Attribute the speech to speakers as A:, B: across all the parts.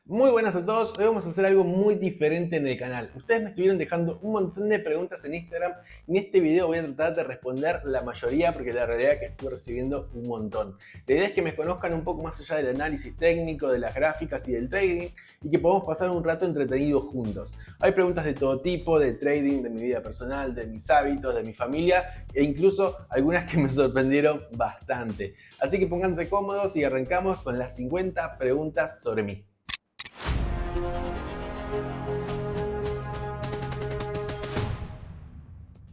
A: Muy buenas a todos, hoy vamos a hacer algo muy diferente en el canal. Ustedes me estuvieron dejando un montón de preguntas en Instagram. En este video voy a tratar de responder la mayoría porque la realidad es que estuve recibiendo un montón. La idea es que me conozcan un poco más allá del análisis técnico, de las gráficas y del trading y que podamos pasar un rato entretenidos juntos. Hay preguntas de todo tipo, de trading, de mi vida personal, de mis hábitos, de mi familia e incluso algunas que me sorprendieron bastante. Así que pónganse cómodos y arrancamos con las 50 preguntas sobre mí.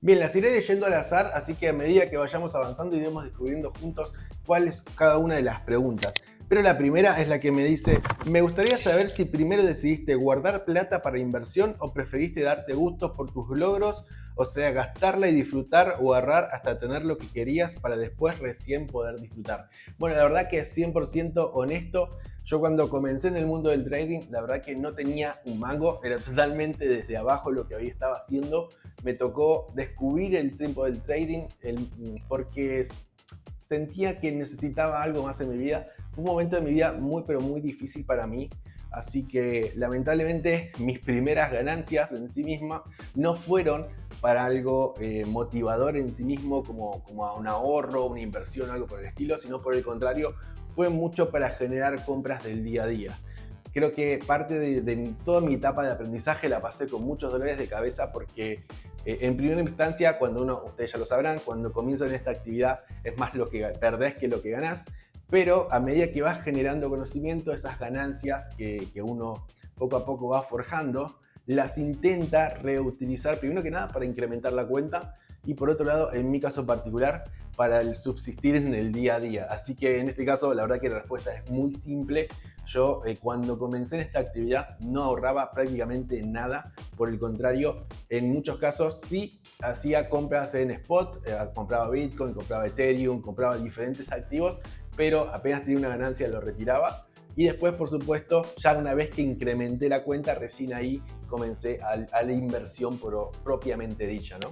A: Bien, las iré leyendo al azar, así que a medida que vayamos avanzando iremos descubriendo juntos cuál es cada una de las preguntas. Pero la primera es la que me dice, me gustaría saber si primero decidiste guardar plata para inversión o preferiste darte gustos por tus logros, o sea, gastarla y disfrutar o ahorrar hasta tener lo que querías para después recién poder disfrutar. Bueno, la verdad que es 100% honesto. Yo cuando comencé en el mundo del trading, la verdad que no tenía un mango, era totalmente desde abajo lo que había estado haciendo. Me tocó descubrir el tiempo del trading porque sentía que necesitaba algo más en mi vida. Fue un momento de mi vida muy pero muy difícil para mí, así que lamentablemente mis primeras ganancias en sí misma no fueron para algo motivador en sí mismo como a un ahorro, una inversión, algo por el estilo, sino por el contrario fue mucho para generar compras del día a día. Creo que parte de toda mi etapa de aprendizaje la pasé con muchos dolores de cabeza porque en primera instancia, cuando ustedes ya lo sabrán, cuando comienzan esta actividad es más lo que perdés que lo que ganás, pero a medida que vas generando conocimiento, esas ganancias que uno poco a poco va forjando, las intenta reutilizar primero que nada para incrementar la cuenta y por otro lado, en mi caso particular, para el subsistir en el día a día. Así que en este caso, la verdad que la respuesta es muy simple. Yo cuando comencé en esta actividad no ahorraba prácticamente nada, por el contrario, en muchos casos sí hacía compras en spot, compraba Bitcoin, compraba Ethereum, compraba diferentes activos, pero apenas tenía una ganancia lo retiraba. Y después, por supuesto, ya una vez que incrementé la cuenta, recién ahí comencé a la inversión propiamente dicha, ¿no?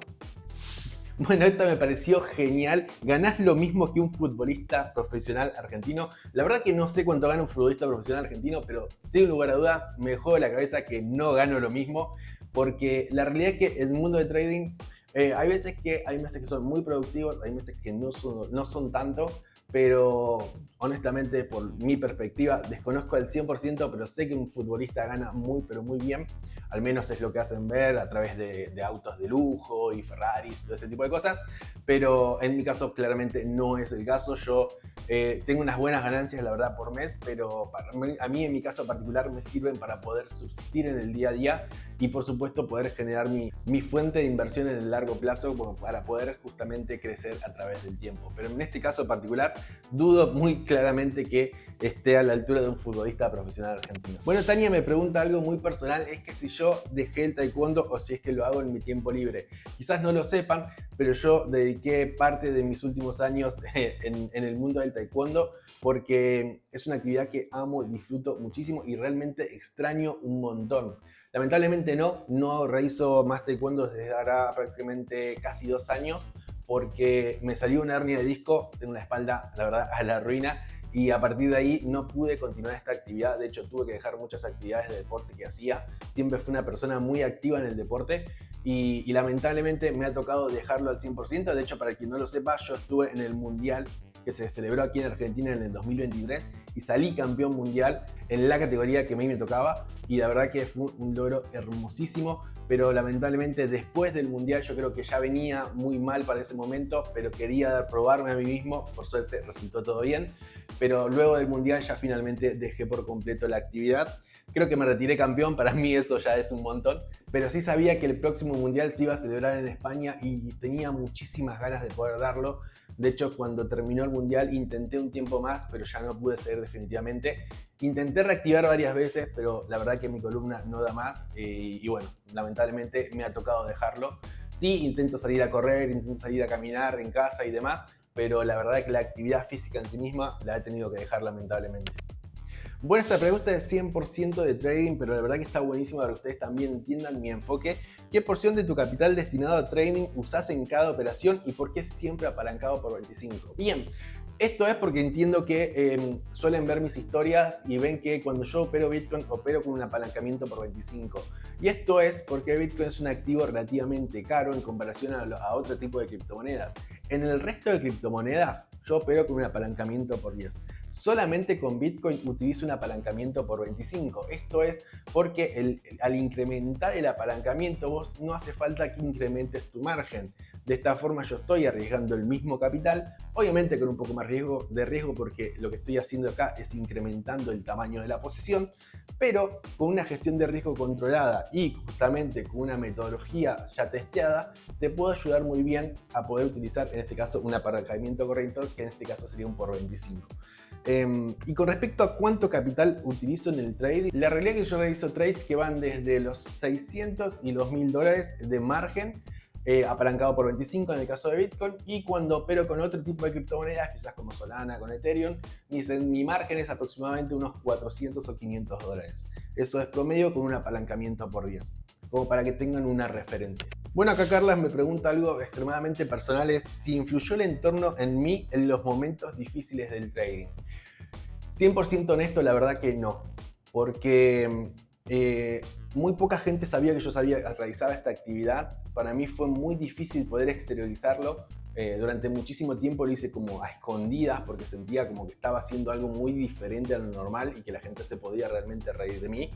A: Bueno, esta me pareció genial. ¿Ganás lo mismo que un futbolista profesional argentino? La verdad que no sé cuánto gana un futbolista profesional argentino, pero sin lugar a dudas me juego la cabeza que no gano lo mismo, porque la realidad es que en el mundo de trading hay meses que son muy productivos, hay meses que no son tanto, pero honestamente por mi perspectiva desconozco al 100%, pero sé que un futbolista gana muy pero muy bien, al menos es lo que hacen ver a través de autos de lujo y Ferraris, todo ese tipo de cosas, pero en mi caso claramente no es el caso. Yo tengo unas buenas ganancias, la verdad, por mes, pero a mí en mi caso particular me sirven para poder subsistir en el día a día y por supuesto poder generar mi fuente de inversión en el largo plazo como para poder justamente crecer a través del tiempo. Pero en este caso particular dudo muy claramente que esté a la altura de un futbolista profesional argentino. Bueno, Tania me pregunta algo muy personal, es que si yo dejé el taekwondo o si es que lo hago en mi tiempo libre. Quizás no lo sepan, pero yo dediqué parte de mis últimos años en el mundo del taekwondo porque es una actividad que amo y disfruto muchísimo y realmente extraño un montón. Lamentablemente no realizo más taekwondo desde ahora prácticamente casi 2 años porque me salió una hernia de disco, tengo una espalda, la verdad, a la ruina y a partir de ahí no pude continuar esta actividad. De hecho, tuve que dejar muchas actividades de deporte que hacía. Siempre fui una persona muy activa en el deporte y lamentablemente me ha tocado dejarlo al 100%. De hecho, para quien no lo sepa, yo estuve en el Mundial que se celebró aquí en Argentina en el 2023 y salí campeón mundial en la categoría que a mí me tocaba y la verdad que fue un logro hermosísimo, pero lamentablemente después del mundial yo creo que ya venía muy mal para ese momento, pero quería probarme a mí mismo, por suerte resultó todo bien, pero luego del mundial ya finalmente dejé por completo la actividad. Creo que me retiré campeón, para mí eso ya es un montón, pero sí sabía que el próximo mundial se iba a celebrar en España y tenía muchísimas ganas de poder darlo. De hecho, cuando terminó el mundial intenté un tiempo más, pero ya no pude seguir definitivamente. Intenté reactivar varias veces, pero la verdad que mi columna no da más y bueno, lamentablemente me ha tocado dejarlo. Sí, intento salir a correr, intento salir a caminar en casa y demás, pero la verdad que la actividad física en sí misma la he tenido que dejar lamentablemente. Bueno, esta pregunta es 100% de trading, pero la verdad que está buenísima para que ustedes también entiendan mi enfoque. ¿Qué porción de tu capital destinado a trading usás en cada operación y por qué siempre apalancado por 25? Bien, Esto es porque entiendo que suelen ver mis historias y ven que cuando yo opero Bitcoin, opero con un apalancamiento por 25. Y esto es porque Bitcoin es un activo relativamente caro en comparación a otro tipo de criptomonedas. En el resto de criptomonedas, yo opero con un apalancamiento por 10. Solamente con Bitcoin utilizo un apalancamiento por 25. Esto es porque al incrementar el apalancamiento, vos no hace falta que incrementes tu margen. De esta forma yo estoy arriesgando el mismo capital, obviamente con un poco más de riesgo porque lo que estoy haciendo acá es incrementando el tamaño de la posición, pero con una gestión de riesgo controlada y justamente con una metodología ya testeada, te puedo ayudar muy bien a poder utilizar en este caso un apalancamiento corrector, que en este caso sería un por 25. Y con respecto a cuánto capital utilizo en el trading, la realidad es que yo realizo trades que van desde los 600 y los $1000 de margen, apalancado por 25 en el caso de Bitcoin, y cuando opero con otro tipo de criptomonedas, quizás como Solana, con Ethereum, mi margen es aproximadamente unos 400 o 500 dólares. Eso es promedio con un apalancamiento por 10, como para que tengan una referencia. Bueno, acá Carlas me pregunta algo extremadamente personal, es si influyó el entorno en mí en los momentos difíciles del trading. 100% honesto, la verdad que no, porque muy poca gente sabía que yo realizaba esta actividad. Para mí fue muy difícil poder exteriorizarlo. Durante muchísimo tiempo lo hice como a escondidas porque sentía como que estaba haciendo algo muy diferente a lo normal y que la gente se podía realmente reír de mí.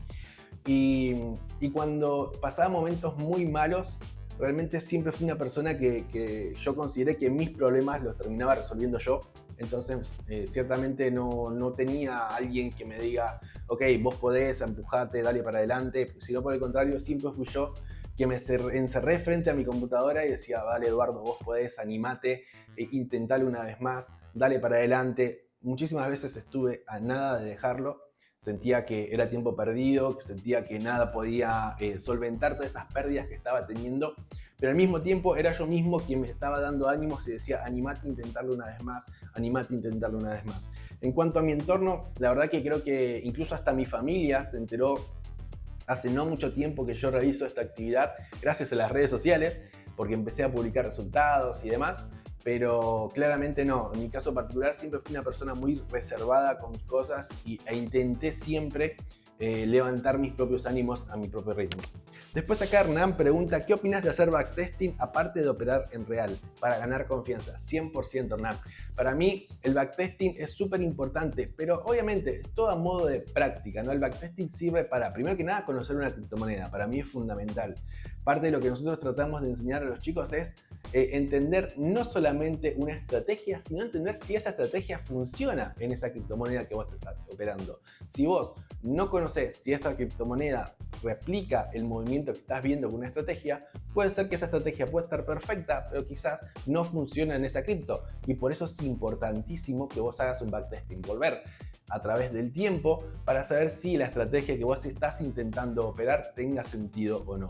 A: Y cuando pasaba momentos muy malos, realmente siempre fui una persona que yo consideré que mis problemas los terminaba resolviendo yo. Entonces, ciertamente no tenía alguien que me diga, ok, vos podés, empujate, dale para adelante, sino por el contrario, siempre fui yo que me encerré frente a mi computadora y decía, dale Eduardo, vos podés, animate, intentale una vez más, dale para adelante. Muchísimas veces estuve a nada de dejarlo, sentía que era tiempo perdido, que sentía que nada podía solventar todas esas pérdidas que estaba teniendo, pero al mismo tiempo era yo mismo quien me estaba dando ánimos y decía, animate a intentarlo una vez más, animate a intentarlo una vez más. En cuanto a mi entorno, la verdad que creo que incluso hasta mi familia se enteró hace no mucho tiempo que yo realizo esta actividad gracias a las redes sociales, porque empecé a publicar resultados y demás, pero claramente no. En mi caso particular siempre fui una persona muy reservada con mis cosas e intenté siempre levantar mis propios ánimos a mi propio ritmo. Después acá Hernán pregunta, ¿qué opinas de hacer backtesting aparte de operar en real para ganar confianza? 100% Hernán. Para mí el backtesting es súper importante, pero obviamente todo a modo de práctica, ¿no? El backtesting sirve para, primero que nada, conocer una criptomoneda. Para mí es fundamental. Parte de lo que nosotros tratamos de enseñar a los chicos es entender no solamente una estrategia, sino entender si esa estrategia funciona en esa criptomoneda que vos estás operando. Si vos no conocés si esta criptomoneda replica el movimiento que estás viendo con una estrategia, puede ser que esa estrategia puede estar perfecta, pero quizás no funciona en esa cripto. Y por eso es importantísimo que vos hagas un backtesting, volver a través del tiempo para saber si la estrategia que vos estás intentando operar tenga sentido o no.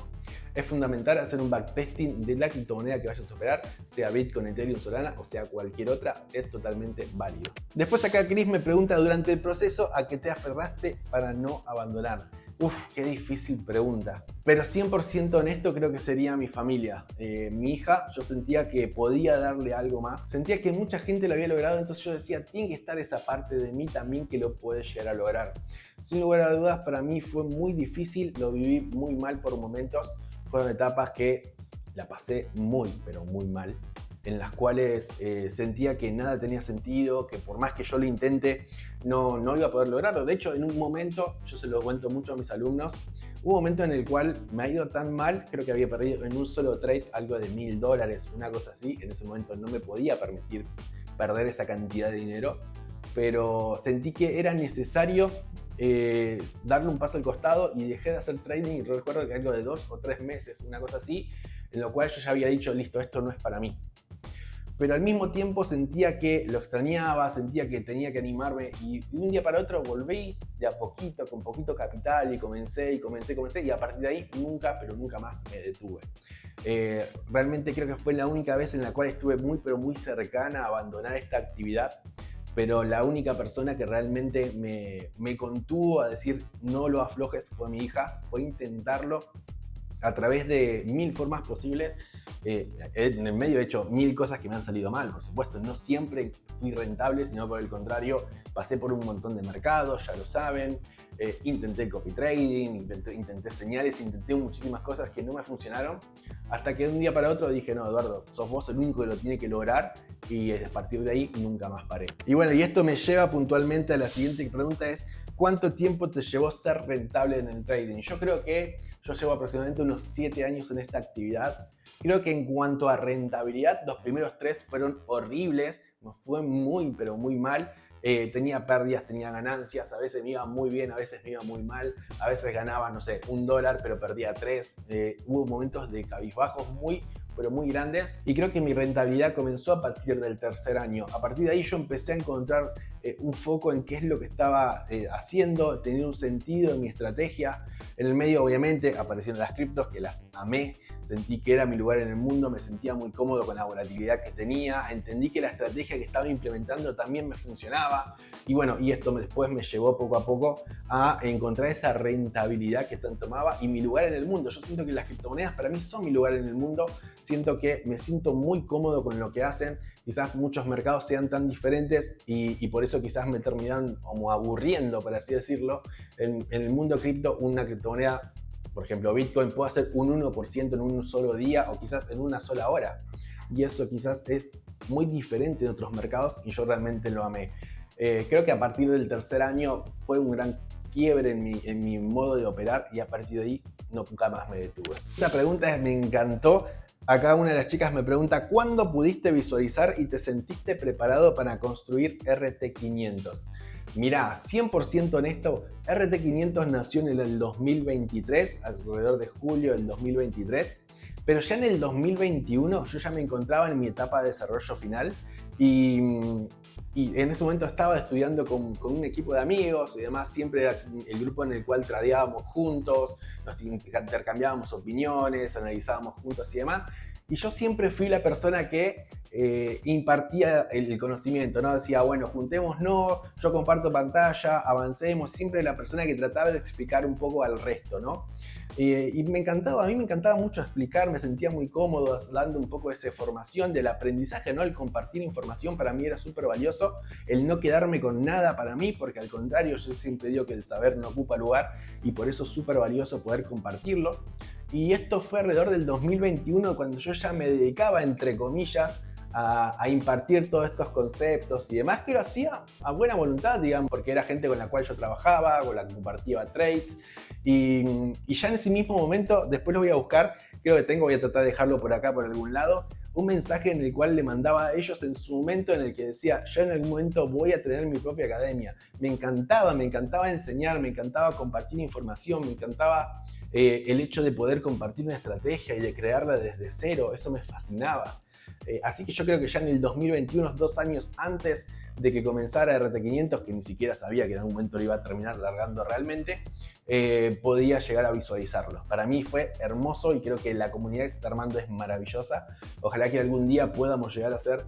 A: Es fundamental hacer un backtesting de la criptomoneda que vayas a operar, sea Bitcoin, Ethereum, Solana o sea cualquier otra, es totalmente válido. Después acá Chris me pregunta durante el proceso a qué te aferraste para no abandonar. Uf, qué difícil pregunta. Pero 100% honesto creo que sería mi familia. Mi hija, yo sentía que podía darle algo más. Sentía que mucha gente lo había logrado, entonces yo decía, tiene que estar esa parte de mí también que lo puede llegar a lograr. Sin lugar a dudas, para mí fue muy difícil, lo viví muy mal por momentos. Fueron etapas que la pasé muy, pero muy mal, en las cuales sentía que nada tenía sentido, que por más que yo lo intente, no iba a poder lograrlo. De hecho, en un momento, yo se lo cuento mucho a mis alumnos, hubo un momento en el cual me ha ido tan mal, creo que había perdido en un solo trade algo de $1000, una cosa así. En ese momento no me podía permitir perder esa cantidad de dinero, pero sentí que era necesario darle un paso al costado y dejé de hacer trading. Y recuerdo que algo de 2 o 3 meses, una cosa así, en lo cual yo ya había dicho, listo, esto no es para mí. Pero al mismo tiempo sentía que lo extrañaba, sentía que tenía que animarme y de un día para otro volví de a poquito, con poquito capital y comencé y a partir de ahí nunca, pero nunca más me detuve. Realmente creo que fue la única vez en la cual estuve muy, pero muy cercana a abandonar esta actividad, pero la única persona que realmente me contuvo a decir no lo aflojes fue mi hija, fue intentarlo a través de 1000 formas posibles. En el medio he hecho 1000 cosas que me han salido mal, por supuesto. No siempre fui rentable, sino por el contrario, pasé por un montón de mercados, ya lo saben. Intenté copy trading, intenté señales, intenté muchísimas cosas que no me funcionaron. Hasta que de un día para otro dije, no, Eduardo, sos vos el único que lo tiene que lograr. Y a partir de ahí nunca más paré. Y bueno, y esto me lleva puntualmente a la siguiente pregunta: es ¿cuánto tiempo te llevó ser rentable en el trading? Yo creo que yo llevo aproximadamente unos 7 años en esta actividad. Creo que en cuanto a rentabilidad, los primeros 3 fueron horribles, me fue muy, pero muy mal. Tenía pérdidas, tenía ganancias, a veces me iba muy bien, a veces me iba muy mal, a veces ganaba, no sé, $1, pero perdía 3. Hubo momentos de cabizbajos pero muy grandes, y creo que mi rentabilidad comenzó a partir del tercer año. A partir de ahí yo empecé a encontrar un foco en qué es lo que estaba haciendo, tenía un sentido en mi estrategia. En el medio, obviamente, aparecieron las criptos, que las amé, sentí que era mi lugar en el mundo, me sentía muy cómodo con la volatilidad que tenía, entendí que la estrategia que estaba implementando también me funcionaba, y bueno, y esto después me llevó poco a poco a encontrar esa rentabilidad que tanto amaba y mi lugar en el mundo. Yo siento que las criptomonedas para mí son mi lugar en el mundo, siento que me siento muy cómodo con lo que hacen. Quizás muchos mercados sean tan diferentes y por eso quizás me terminan como aburriendo, por así decirlo. En el mundo cripto, una criptomoneda, por ejemplo Bitcoin, puede hacer un 1% en un solo día o quizás en una sola hora. Y eso quizás es muy diferente de otros mercados y yo realmente lo amé. Creo que a partir del tercer año fue un gran quiebre en mi modo de operar y a partir de ahí nunca más me detuve. Esta pregunta me encantó. Acá una de las chicas me pregunta: ¿cuándo pudiste visualizar y te sentiste preparado para construir RT500? Mirá, 100% honesto, RT500 nació en el 2023, alrededor de julio del 2023, pero ya en el 2021 yo ya me encontraba en mi etapa de desarrollo final y en ese momento estaba estudiando con un equipo de amigos y demás, siempre era el grupo en el cual tradeábamos juntos, nos intercambiábamos opiniones, analizábamos juntos y demás. Y yo siempre fui la persona que impartía el conocimiento, ¿no? Decía, bueno, juntémonos, yo comparto pantalla, avancemos, siempre la persona que trataba de explicar un poco al resto, ¿no? Y me encantaba, a mí me encantaba mucho explicar, me sentía muy cómodo dando un poco de esa formación, del aprendizaje, ¿no? El compartir información para mí era súper valioso, el no quedarme con nada para mí, porque al contrario, yo siempre digo que el saber no ocupa lugar y por eso es súper valioso poder compartirlo. Y esto fue alrededor del 2021, cuando yo ya me dedicaba, entre comillas, a impartir todos estos conceptos y demás, que lo hacía a buena voluntad, digamos, porque era gente con la cual yo trabajaba, con la que compartía trades, y ya en ese mismo momento, después lo voy a buscar, creo que voy a tratar de dejarlo por acá, por algún lado, un mensaje en el cual le mandaba a ellos en su momento en el que decía, yo en algún momento voy a tener mi propia academia. Me encantaba enseñar, me encantaba compartir información, me encantaba el hecho de poder compartir una estrategia y de crearla desde cero, eso me fascinaba. Así que yo creo que ya en el 2021, 2 años antes de que comenzara RT500, que ni siquiera sabía que en algún momento lo iba a terminar largando realmente, podía llegar a visualizarlo. Para mí fue hermoso y creo que la comunidad que se está armando es maravillosa. Ojalá que algún día podamos llegar a ser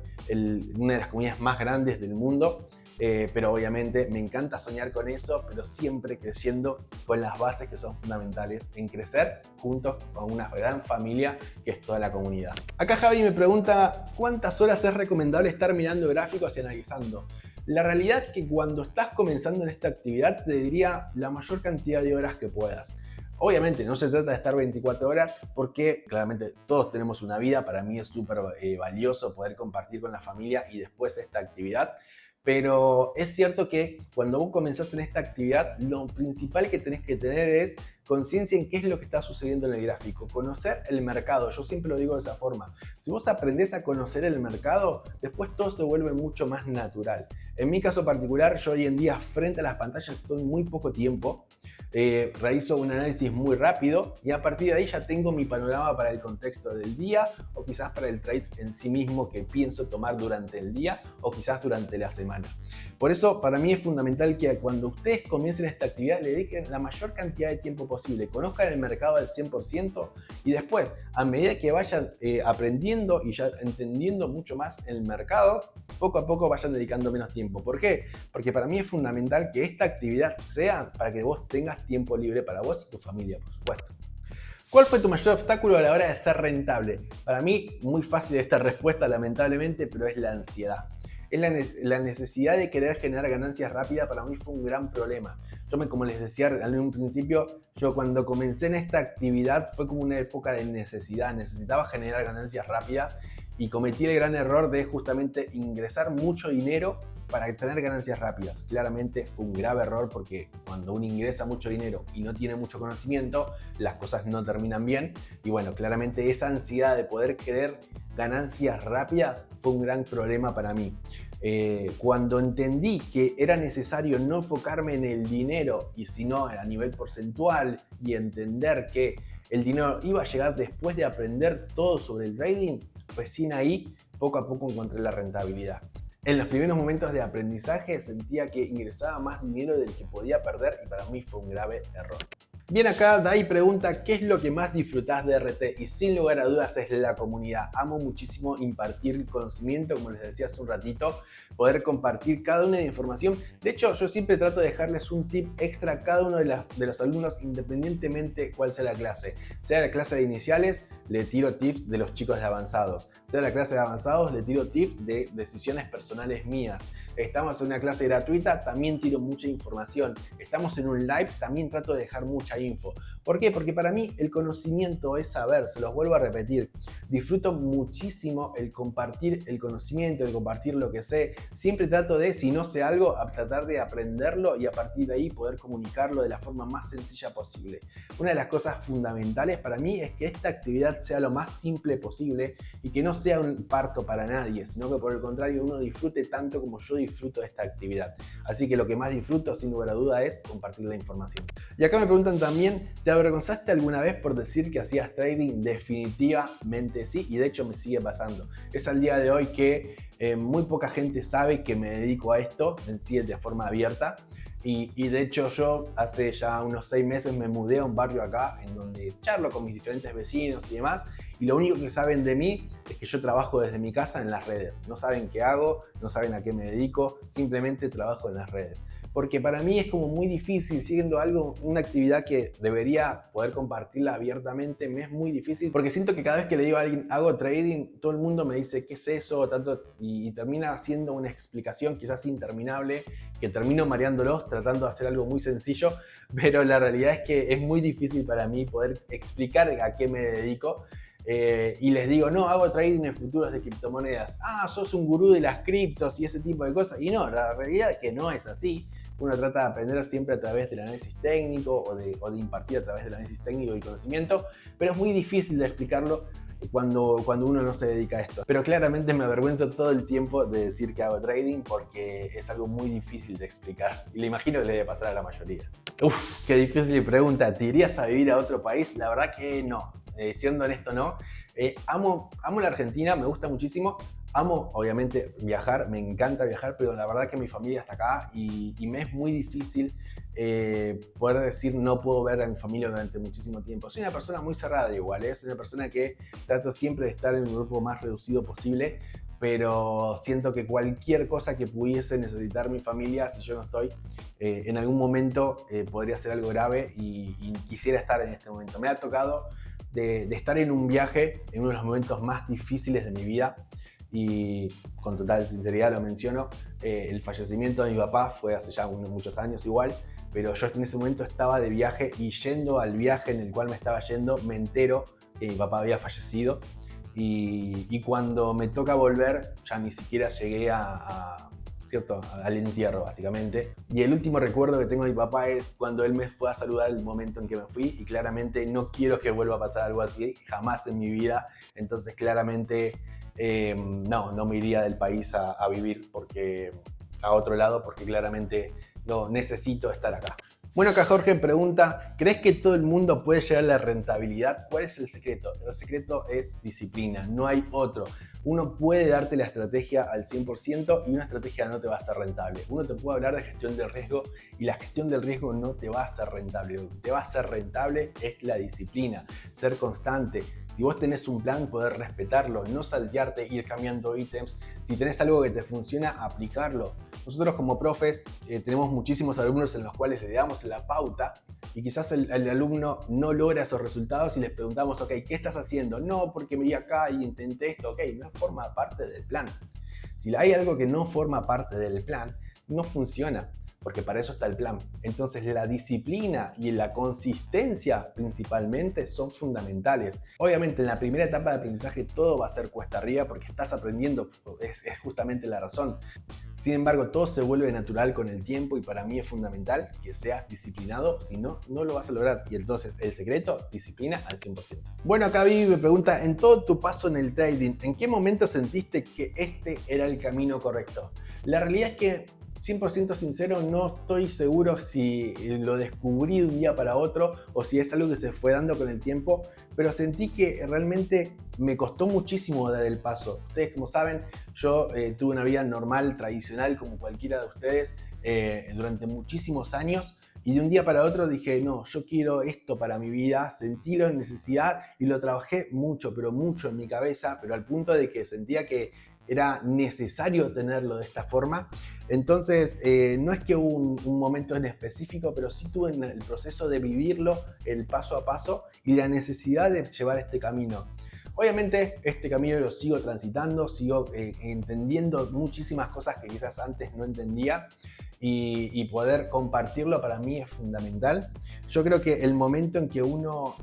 A: una de las comunidades más grandes del mundo. Pero obviamente me encanta soñar con eso, pero siempre creciendo con las bases que son fundamentales en crecer juntos con una gran familia que es toda la comunidad. Acá Javi me pregunta, ¿cuántas horas es recomendable estar mirando gráficos y analizando? La realidad es que cuando estás comenzando en esta actividad te diría la mayor cantidad de horas que puedas. Obviamente no se trata de estar 24 horas porque claramente todos tenemos una vida. Para mí es súper valioso poder compartir con la familia y después esta actividad. Pero es cierto que cuando vos comenzás en esta actividad, lo principal que tenés que tener es conciencia en qué es lo que está sucediendo en el gráfico. Conocer el mercado, yo siempre lo digo de esa forma. Si vos aprendés a conocer el mercado, después todo se vuelve mucho más natural. En mi caso particular, yo hoy en día frente a las pantallas estoy muy poco tiempo. Realizo un análisis muy rápido y a partir de ahí ya tengo mi panorama para el contexto del día o quizás para el trade en sí mismo que pienso tomar durante el día o quizás durante la semana. Por eso para mí es fundamental que cuando ustedes comiencen esta actividad le dediquen la mayor cantidad de tiempo posible, conozcan el mercado al 100% y después a medida que vayan aprendiendo y ya entendiendo mucho más el mercado, poco a poco vayan dedicando menos tiempo. ¿Por qué? Porque para mí es fundamental que esta actividad sea para que vos tengas tiempo libre para vos y tu familia, por supuesto. ¿Cuál fue tu mayor obstáculo a la hora de ser rentable? Para mí, muy fácil esta respuesta, lamentablemente, pero es la ansiedad. Es la necesidad de querer generar ganancias rápidas. Para mí fue un gran problema. Como les decía en un principio, yo cuando comencé en esta actividad fue como una época de necesidad. Necesitaba generar ganancias rápidas y cometí el gran error de justamente ingresar mucho dinero para tener ganancias rápidas. Claramente fue un grave error porque cuando uno ingresa mucho dinero y no tiene mucho conocimiento, las cosas no terminan bien. Y bueno, claramente esa ansiedad de poder querer ganancias rápidas fue un gran problema para mí. Cuando entendí que era necesario no enfocarme en el dinero y sino a nivel porcentual y entender que el dinero iba a llegar después de aprender todo sobre el trading, recién ahí poco a poco encontré la rentabilidad. En los primeros momentos de aprendizaje sentía que ingresaba más dinero del que podía perder y para mí fue un grave error. Bien, acá Dai pregunta ¿qué es lo que más disfrutás de RT? Y sin lugar a dudas es la comunidad. Amo muchísimo impartir conocimiento, como les decía hace un ratito, poder compartir cada una de la información. De hecho, yo siempre trato de dejarles un tip extra a cada uno de los alumnos, independientemente cuál sea la clase. Sea la clase de iniciales, le tiro tips de los chicos de avanzados. Sea la clase de avanzados, le tiro tips de decisiones personales mías. Estamos en una clase gratuita, también tiro mucha información. Estamos en un live, también trato de dejar mucha info. ¿Por qué? Porque para mí el conocimiento es saber, se los vuelvo a repetir. Disfruto muchísimo el compartir el conocimiento, el compartir lo que sé. Siempre trato de, si no sé algo, a tratar de aprenderlo y a partir de ahí poder comunicarlo de la forma más sencilla posible. Una de las cosas fundamentales para mí es que esta actividad sea lo más simple posible y que no sea un parto para nadie, sino que por el contrario uno disfrute tanto como yo disfruto de esta actividad. Así que lo que más disfruto, sin lugar a duda, es compartir la información. Y acá me preguntan también, ¿te avergonzaste alguna vez por decir que hacías trading? Definitivamente sí, y de hecho me sigue pasando. Es al día de hoy que muy poca gente sabe que me dedico a esto en sí de forma abierta. Y de hecho yo hace ya unos 6 meses me mudé a un barrio acá en donde charlo con mis diferentes vecinos y demás, y lo único que saben de mí es que yo trabajo desde mi casa en las redes. No saben qué hago, no saben a qué me dedico, simplemente trabajo en las redes. Porque para mí es como muy difícil, siendo algo, una actividad que debería poder compartirla abiertamente, me es muy difícil porque siento que cada vez que le digo a alguien hago trading, todo el mundo me dice ¿qué es eso? Y termina haciendo una explicación quizás interminable, que termino mareándolos tratando de hacer algo muy sencillo, pero la realidad es que es muy difícil para mí poder explicar a qué me dedico. Y les digo, no, hago trading en futuros de criptomonedas. Ah, sos un gurú de las criptos y ese tipo de cosas. Y no, la realidad es que no es así. Uno trata de aprender siempre a través del análisis técnico o de impartir a través del análisis técnico y conocimiento, pero es muy difícil de explicarlo cuando uno no se dedica a esto. Pero claramente me avergüenzo todo el tiempo de decir que hago trading porque es algo muy difícil de explicar y le imagino que le debe pasar a la mayoría. Uf, qué difícil pregunta. ¿Te irías a vivir a otro país? La verdad que no. Siendo honesto, no. Amo la Argentina, me gusta muchísimo. Amo, obviamente, viajar, me encanta viajar, pero la verdad que mi familia está acá y me es muy difícil poder decir no puedo ver a mi familia durante muchísimo tiempo. Soy una persona muy cerrada igual, soy una persona que trato siempre de estar en un grupo más reducido posible, pero siento que cualquier cosa que pudiese necesitar mi familia, si yo no estoy, en algún momento podría ser algo grave y quisiera estar en este momento. Me ha tocado de estar en un viaje en uno de los momentos más difíciles de mi vida y con total sinceridad lo menciono, el fallecimiento de mi papá fue hace ya muchos años igual, pero yo en ese momento estaba de viaje y yendo al viaje en el cual me estaba yendo me entero que mi papá había fallecido y cuando me toca volver ya ni siquiera llegué ¿cierto? Al entierro básicamente. Y el último recuerdo que tengo de mi papá es cuando él me fue a saludar el momento en que me fui y claramente no quiero que vuelva a pasar algo así jamás en mi vida, entonces claramente no me iría del país a vivir a otro lado porque claramente no necesito estar acá. Bueno, acá Jorge pregunta, ¿crees que todo el mundo puede llegar a la rentabilidad? ¿Cuál es el secreto? El secreto es disciplina, no hay otro. Uno puede darte la estrategia al 100% y una estrategia no te va a hacer rentable. Uno te puede hablar de gestión del riesgo y la gestión del riesgo no te va a hacer rentable. Lo que te va a hacer rentable es la disciplina, ser constante. Si vos tenés un plan, poder respetarlo, no saltearte, ir cambiando ítems. Si tenés algo que te funciona, aplicarlo. Nosotros como profes tenemos muchísimos alumnos en los cuales le damos la pauta y quizás el alumno no logra esos resultados y les preguntamos, ok, ¿qué estás haciendo? No, porque me di acá y intenté esto. Ok, no forma parte del plan. Si hay algo que no forma parte del plan, no funciona, porque para eso está el plan. Entonces la disciplina y la consistencia principalmente son fundamentales. Obviamente en la primera etapa de aprendizaje todo va a ser cuesta arriba porque estás aprendiendo, es justamente la razón. Sin embargo, todo se vuelve natural con el tiempo y para mí es fundamental que seas disciplinado, si no, no lo vas a lograr. Y entonces, el secreto, disciplina al 100%. Bueno, acá Vivi me pregunta, en todo tu paso en el trading, ¿en qué momento sentiste que este era el camino correcto? La realidad es que 100% sincero, no estoy seguro si lo descubrí de un día para otro o si es algo que se fue dando con el tiempo, pero sentí que realmente me costó muchísimo dar el paso. Ustedes, como saben, yo tuve una vida normal, tradicional, como cualquiera de ustedes, durante muchísimos años. Y de un día para otro dije, no, yo quiero esto para mi vida, sentí la necesidad y lo trabajé mucho, pero mucho en mi cabeza, pero al punto de que sentía que era necesario tenerlo de esta forma. Entonces, no es que hubo un momento en específico, pero sí tuve el proceso de vivirlo, el paso a paso y la necesidad de llevar este camino. Obviamente este camino lo sigo transitando, sigo entendiendo muchísimas cosas que quizás antes no entendía y poder compartirlo para mí es fundamental. Yo creo que el momento en que uno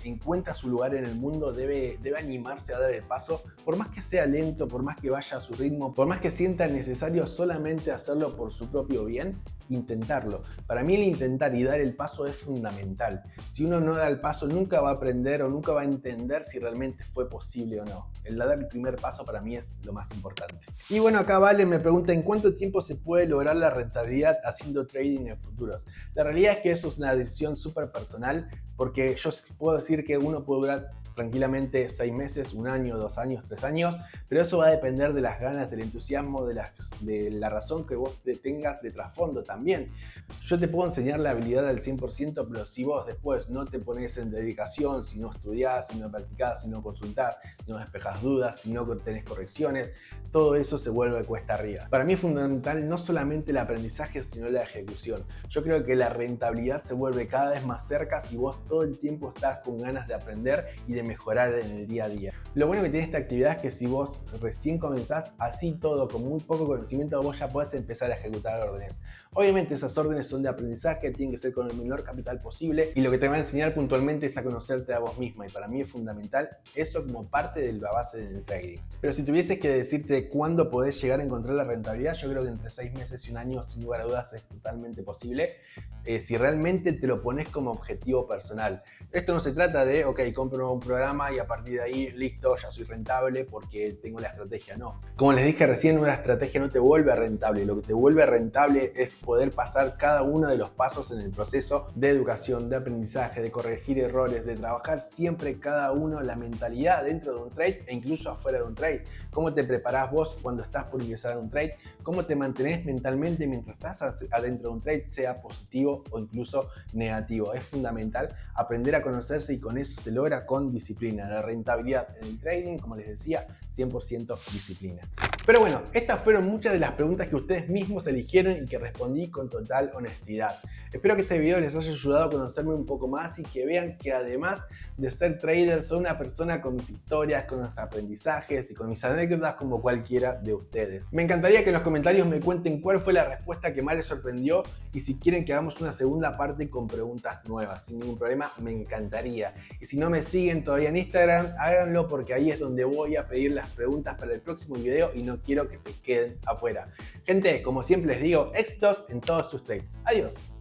A: encuentra su lugar en el mundo debe animarse a dar el paso, por más que sea lento, por más que vaya a su ritmo, por más que sienta necesario solamente hacerlo por su propio bien, intentarlo. Para mí el intentar y dar el paso es fundamental. Si uno no da el paso nunca va a aprender o nunca va a entender si realmente fue posible o no. El dar el primer paso para mí es lo más importante. Y bueno, acá Vale me pregunta ¿en cuánto tiempo se puede lograr la rentabilidad haciendo trading en futuros? La realidad es que eso es una decisión súper personal porque yo puedo decir que uno puede durar tranquilamente 6 meses, 1 año, 2 años, 3 años, pero eso va a depender de las ganas, del entusiasmo, de la razón que vos tengas de trasfondo también. Yo te puedo enseñar la habilidad al 100%, pero si vos después no te pones en dedicación, si no estudiás, si no practicás, si no consultás, si no despejas dudas, si no tenés correcciones, todo eso se vuelve cuesta arriba. Para mí es fundamental no solamente el aprendizaje, sino la ejecución. Yo creo que la rentabilidad se vuelve cada vez más cerca si vos todo el tiempo estás con ganas de aprender y de mejorar en el día a día. Lo bueno que tiene esta actividad es que si vos recién comenzás, así todo, con muy poco conocimiento, vos ya podés empezar a ejecutar órdenes. Obviamente esas órdenes son de aprendizaje, tienen que ser con el menor capital posible y lo que te va a enseñar puntualmente es a conocerte a vos misma y para mí es fundamental eso como parte de la base del trading. Pero si tuvieses que decirte cuándo podés llegar a encontrar la rentabilidad, yo creo que entre 6 meses y 1 año sin lugar a dudas es totalmente posible si realmente te lo pones como objetivo personal. Esto no se trata de, ok, compro un programa y a partir de ahí, listo, ya soy rentable porque tengo la estrategia. No. Como les dije recién, una estrategia no te vuelve rentable. Lo que te vuelve rentable es poder pasar cada uno de los pasos en el proceso de educación, de aprendizaje, de corregir errores, de trabajar siempre cada uno la mentalidad dentro de un trade e incluso afuera de un trade. Cómo te preparás vos cuando estás por ingresar a un trade, cómo te mantenés mentalmente mientras estás adentro de un trade, sea positivo o incluso negativo. Es fundamental aprender a conocerse y con eso se logra con disciplina. La rentabilidad en el trading, como les decía, 100% disciplina. Pero bueno, estas fueron muchas de las preguntas que ustedes mismos eligieron y que respondí con total honestidad. Espero que este video les haya ayudado a conocerme un poco más y que vean que además de ser trader, soy una persona con mis historias, con mis aprendizajes y con mis anécdotas como cualquiera de ustedes. Me encantaría que en los comentarios me cuenten cuál fue la respuesta que más les sorprendió y si quieren que hagamos una segunda parte con preguntas nuevas. Sin ningún problema, me encantaría. Y si no me siguen todavía en Instagram, háganlo porque ahí es donde voy a pedir las preguntas para el próximo video y no quiero que se queden afuera. Gente, como siempre les digo, éxitos en todos sus trades. Adiós.